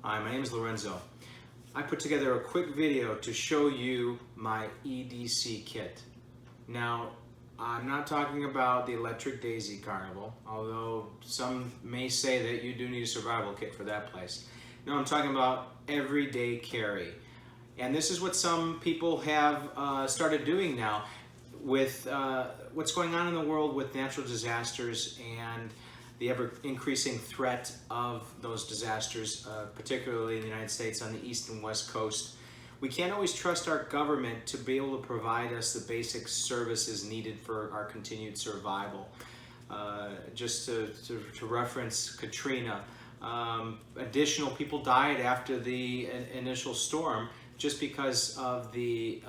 Hi, my name is Lorenzo. I put together a quick video to show you my EDC kit. Now, I'm not talking about the Electric Daisy Carnival, although some may say that you do need a survival kit for that place. No, I'm talking about everyday carry. And this is what some people have started doing now with what's going on in the world with natural disasters and the ever-increasing threat of those disasters, particularly in the United States on the east and west coast. We can't always trust our government to be able to provide us the basic services needed for our continued survival. Just to reference Katrina, additional people died after the initial storm just because of the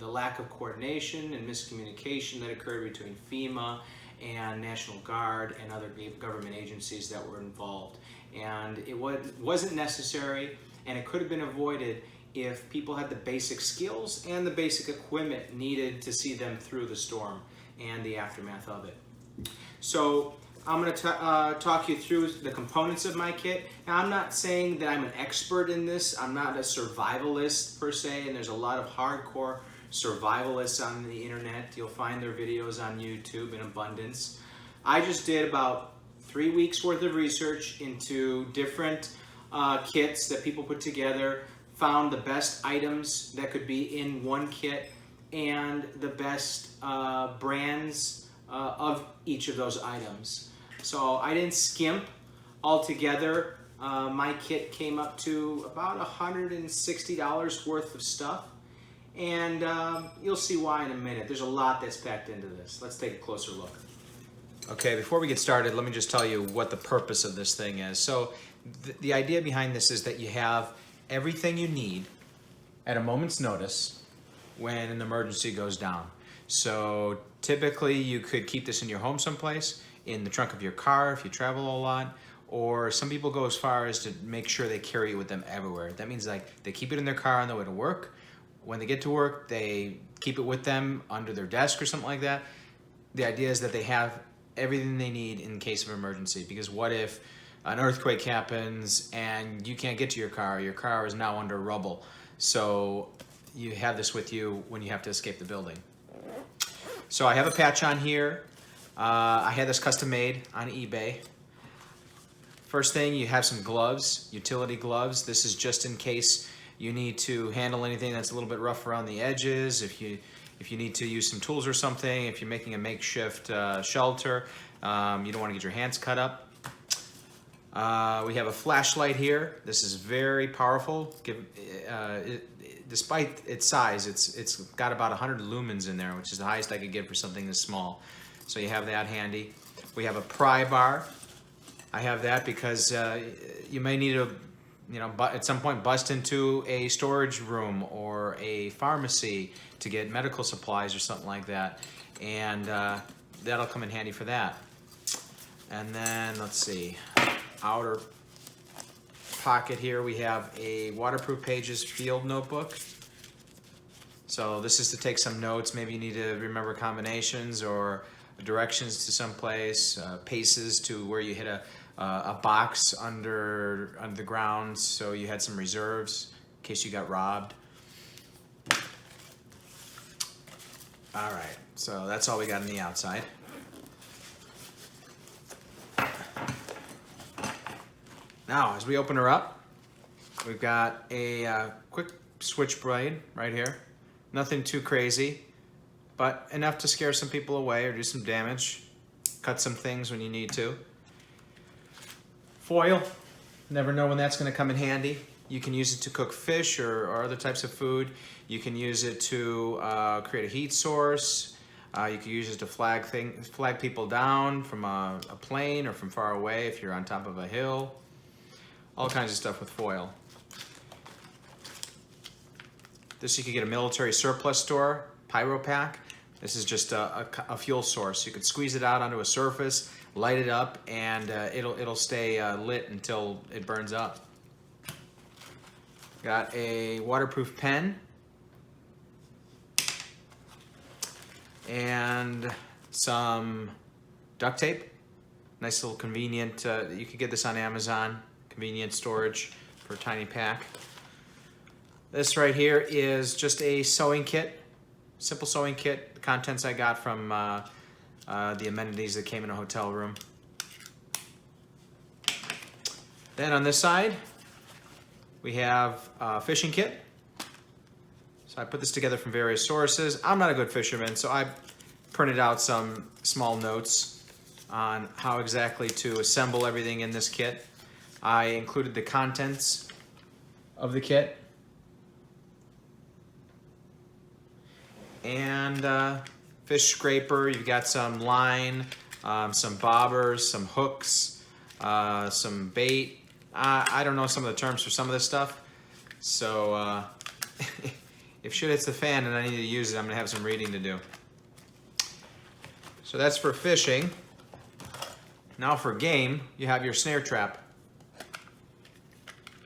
lack of coordination and miscommunication that occurred between FEMA and National Guard and other government agencies that were involved. And it wasn't necessary, and it could have been avoided if people had the basic skills and the basic equipment needed to see them through the storm and the aftermath of it. So I'm going to talk you through the components of my kit. Now, I'm not saying that I'm an expert in this. I'm not a survivalist per se, and there's a lot of hardcore survivalists on the internet. You'll find their videos on YouTube in abundance. I just did about 3 weeks worth of research into different kits that people put together, found the best items that could be in one kit and the best brands of each of those items. So I didn't skimp altogether. My kit came up to about $160 worth of stuff. And you'll see why in a minute. There's a lot that's packed into this. Let's take a closer look. Okay, before we get started, let me just tell you what the purpose of this thing is. So the idea behind this is that you have everything you need at a moment's notice when an emergency goes down. So typically you could keep this in your home someplace, in the trunk of your car if you travel a lot, or some people go as far as to make sure they carry it with them everywhere. That means like they keep it in their car on the way to work. When they get to work, they keep it with them under their desk or something like that. The idea is that they have everything they need in case of emergency, because what if an earthquake happens and you can't get to your car is now under rubble. So you have this with you when you have to escape the building. So I have a patch on here. I had this custom made on eBay. First thing, you have some gloves, utility gloves. This is just in case you need to handle anything that's a little bit rough around the edges, if you need to use some tools or something, if you're making a makeshift shelter, you don't want to get your hands cut up. We have a flashlight here. This is very powerful. Despite its size, it's got about 100 lumens in there, which is the highest I could get for something this small. So you have that handy. We have a pry bar. I have that because you may need to, at some point bust into a storage room or a pharmacy to get medical supplies or something like that. And that'll come in handy for that. And then, let's see, outer pocket here, we have a Waterproof Pages field notebook. So this is to take some notes. Maybe you need to remember combinations or directions to some place, paces to where you hit a box under the ground, so you had some reserves in case you got robbed. All right, so that's all we got on the outside. Now, as we open her up, we've got a quick switchblade right here. Nothing too crazy, but enough to scare some people away or do some damage. Cut some things when you need to. Foil, never know when that's going to come in handy. You can use it to cook fish or other types of food. You can use it to create a heat source. You can use it to flag people down from a plane or from far away if you're on top of a hill. All kinds of stuff with foil. This you could get a military surplus store, pyro pack. This is just a fuel source. You could squeeze it out onto a surface, light it up, and it'll stay lit until it burns up. Got a waterproof pen and some duct tape. Nice little convenient. You could get this on Amazon. Convenient storage for a tiny pack. This right here is just a sewing kit, simple sewing kit. The contents I got from the amenities that came in a hotel room. Then on this side, we have a fishing kit. So I put this together from various sources. I'm not a good fisherman, so I printed out some small notes on how exactly to assemble everything in this kit. I included the contents of the kit. And fish scraper, you've got some line, some bobbers, some hooks, some bait. I don't know some of the terms for some of this stuff. So if shit hits the fan and I need to use it, I'm gonna have some reading to do. So that's for fishing. Now for game, you have your snare trap.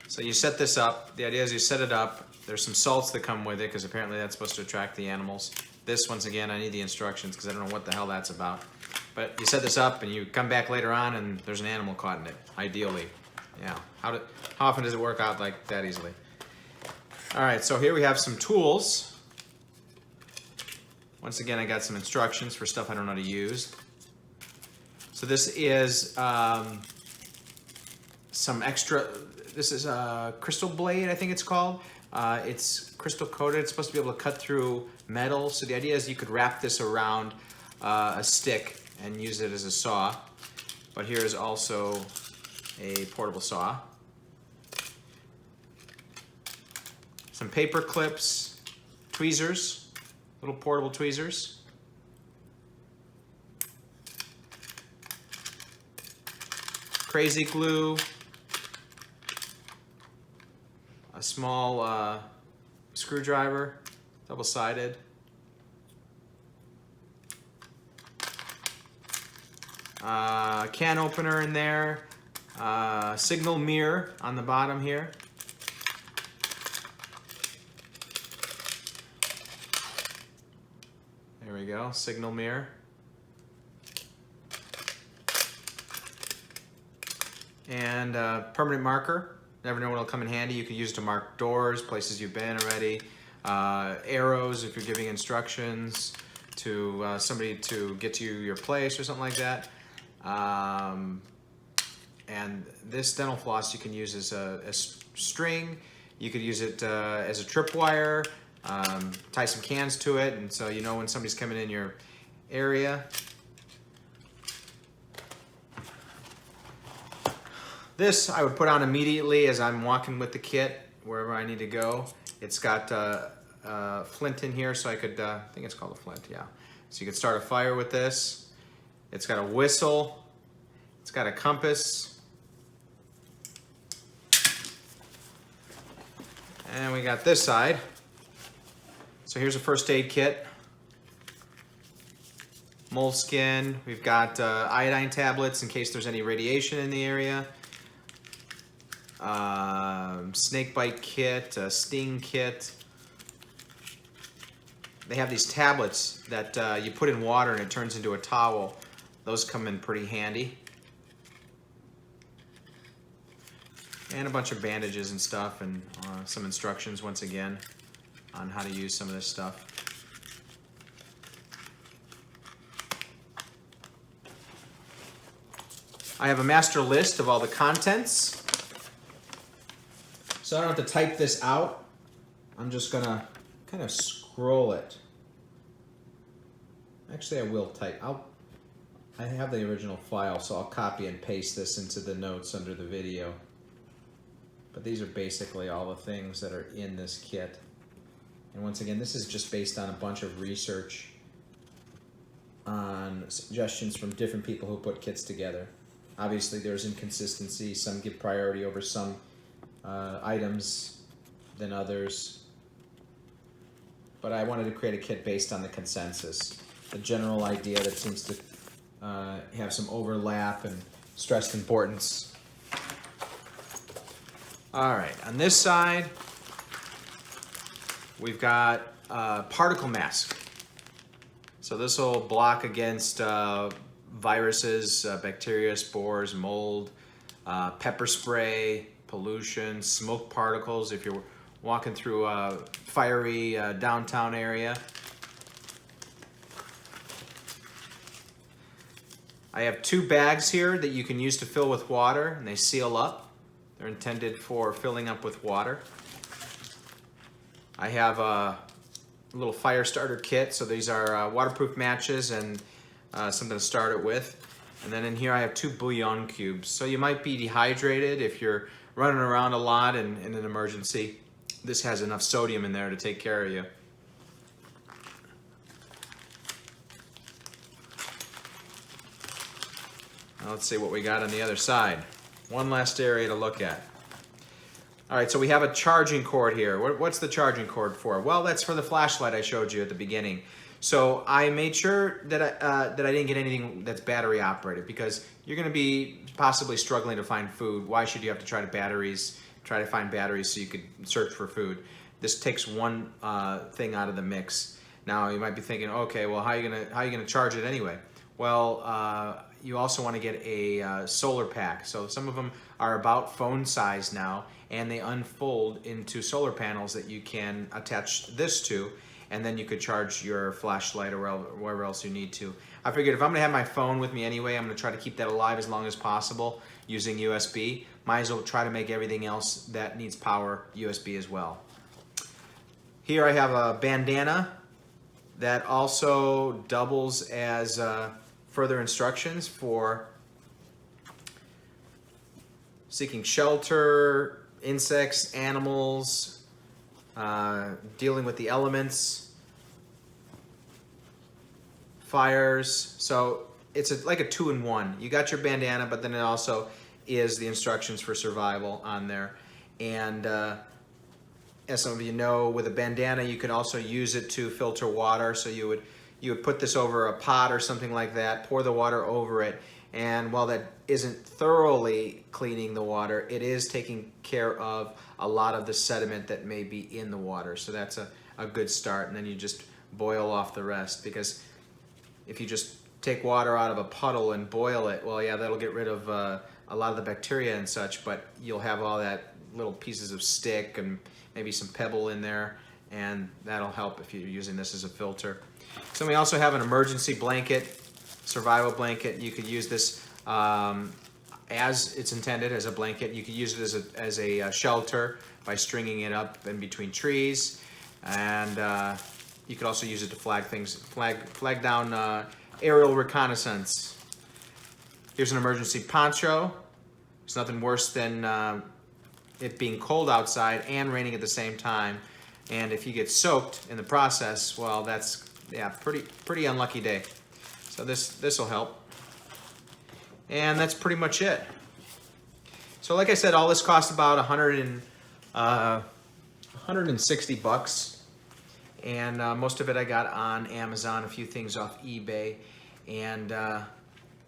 So you set this up. The idea is you set it up. There's some salts that come with it because apparently that's supposed to attract the animals. This, once again, I need the instructions because I don't know what the hell that's about. But you set this up and you come back later on and there's an animal caught in it, ideally. Yeah, how often does it work out like that easily? All right, so here we have some tools. Once again, I got some instructions for stuff I don't know how to use. So this is some extra, this is a crystal blade, I think it's called. It's crystal coated. It's supposed to be able to cut through metal. So the idea is you could wrap this around a stick and use it as a saw. But here is also a portable saw. Some paper clips, tweezers, little portable tweezers. Crazy glue. A small screwdriver, double-sided. Can opener in there. Signal mirror on the bottom here. There we go, signal mirror. And permanent marker. Never know when it'll come in handy. You can use it to mark doors, places you've been already. Arrows if you're giving instructions to somebody to get to your place or something like that. And this dental floss you can use as a string. You could use it as a tripwire, tie some cans to it, and so you know when somebody's coming in your area. This I would put on immediately as I'm walking with the kit wherever I need to go. It's got flint in here, so I could, I think it's called a flint, yeah. So you could start a fire with this. It's got a whistle. It's got a compass. And we got this side. So here's a first aid kit. Moleskin. We've got iodine tablets in case there's any radiation in the area. Snake bite kit, sting kit. They have these tablets that you put in water and it turns into a towel. Those come in pretty handy. And a bunch of bandages and stuff, and some instructions once again on how to use some of this stuff. I have a master list of all the contents. So I don't have to type this out. I'm just gonna kind of scroll it. Actually, I will type. I have the original file, so I'll copy and paste this into the notes under the video. But these are basically all the things that are in this kit. And once again, this is just based on a bunch of research on suggestions from different people who put kits together. Obviously, there's inconsistency. Some give priority over some items than others. But I wanted to create a kit based on the consensus. The general idea that seems to have some overlap and stressed importance. All right, on this side, we've got a particle mask. So this will block against viruses, bacteria, spores, mold, pepper spray, pollution, smoke particles if you're walking through a fiery downtown area. I have 2 bags here that you can use to fill with water, and they seal up. They're intended for filling up with water. I have a little fire starter kit, so these are waterproof matches and something to start it with. And then in here I have 2 bouillon cubes. So you might be dehydrated if you're running around a lot in an emergency. This has enough sodium in there to take care of you. Now let's see what we got on the other side. One last area to look at. All right, so we have a charging cord here. What's the charging cord for? Well, that's for the flashlight I showed you at the beginning. So I made sure that I didn't get anything that's battery operated, because you're going to be possibly struggling to find food. Why should you have to try to find batteries so you could search for food? This takes one thing out of the mix. Now you might be thinking, okay, well, how are you gonna charge it anyway? Well, you also want to get a solar pack. So some of them are about phone size now, and they unfold into solar panels that you can attach this to, and then you could charge your flashlight or wherever else you need to. I figured if I'm gonna have my phone with me anyway, I'm gonna try to keep that alive as long as possible using USB. Might as well try to make everything else that needs power USB as well. Here I have a bandana that also doubles as further instructions for seeking shelter, insects, animals, dealing with the elements, fires. So it's like a 2-in-1. You got your bandana, but then it also is the instructions for survival on there. And as some of you know, with a bandana you can also use it to filter water. So you would put this over a pot or something like that, pour the water over it, and while that isn't thoroughly cleaning the water, it is taking care of a lot of the sediment that may be in the water. So that's a good start, and then you just boil off the rest, because if you just take water out of a puddle and boil it, well, yeah, that'll get rid of a lot of the bacteria and such, but you'll have all that little pieces of stick and maybe some pebble in there, and that'll help if you're using this as a filter. So we also have an emergency blanket, survival blanket. You could use this as it's intended, as a blanket. You could use it as a shelter by stringing it up in between trees, and you could also use it to flag down aerial reconnaissance. Here's an emergency poncho. There's nothing worse than it being cold outside and raining at the same time, and if you get soaked in the process, well, that's pretty unlucky day. So this will help, and that's pretty much it. So like I said, all this cost about 160 bucks, and most of it I got on Amazon, a few things off eBay, and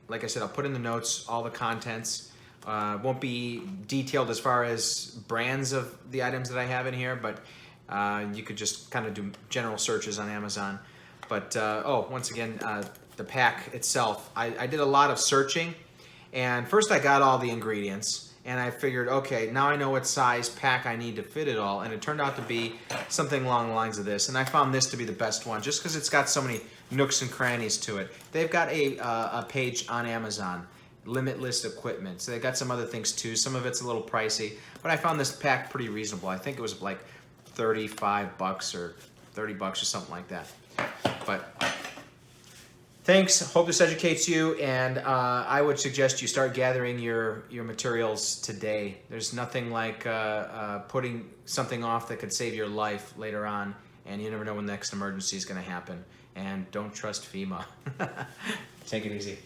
like I said, I'll put in the notes all the contents. Won't be detailed as far as brands of the items that I have in here, but you could just kind of do general searches on Amazon. But once again, the pack itself, I did a lot of searching, and first I got all the ingredients, and I figured, okay, now I know what size pack I need to fit it all, and it turned out to be something along the lines of this, and I found this to be the best one, just because it's got so many nooks and crannies to it. They've got a page on Amazon, limitless equipment, so they got some other things too. Some of it's a little pricey, but I found this pack pretty reasonable. I think it was like 35 bucks or 30 bucks or something like that. But thanks, hope this educates you, and I would suggest you start gathering your materials today. There's nothing like putting something off that could save your life later on, and you never know when the next emergency is going to happen. And don't trust FEMA. Take it easy.